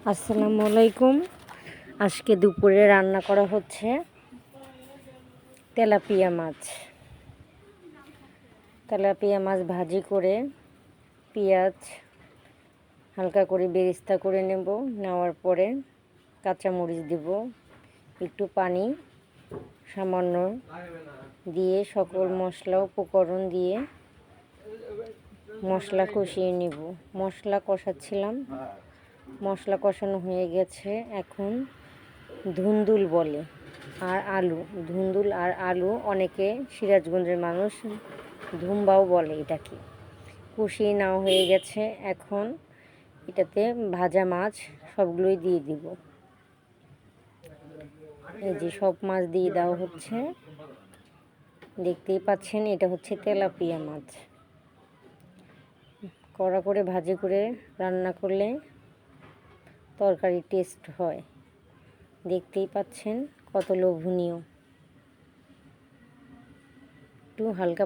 আসসালামু আলাইকুম। আজকে দুপুরে রান্না করা হচ্ছে তেলাপিয়া মাছ। তেলাপিয়া মাছ ভাজি করে পেঁয়াজ হালকা করে বেরেস্তা করে নেওয়ার পরে কাঁচামরিচ দেব, একটু পানি সামান্য দিয়ে সকল মশলা উপকরণ দিয়ে মশলা কষিয়ে নেব। মশলা কষাচ্ছিলাম, মশলা কষানো হয়ে গেছে। এখন ধুন্দুল বলে আর আলু, ধুন্দুল আর আলু, অনেকে সিরাজগঞ্জের মানুষ ধুম্বাও বলে এটাকে। কষিয়ে নেওয়া হয়ে গেছে। এখন এটাতে ভাজা মাছ সবগুলোই দিয়ে দিব। এই যে সব মাছ দিয়ে দেওয়া হচ্ছে, দেখতেই পাচ্ছেন। এটা হচ্ছে তেলাপিয়া মাছ। কড়া করে ভাজি করে রান্না করলে তরকারি টেস্ট হয়। দেখতেই পাচ্ছেন কত লোভনীয়। একটু হালকা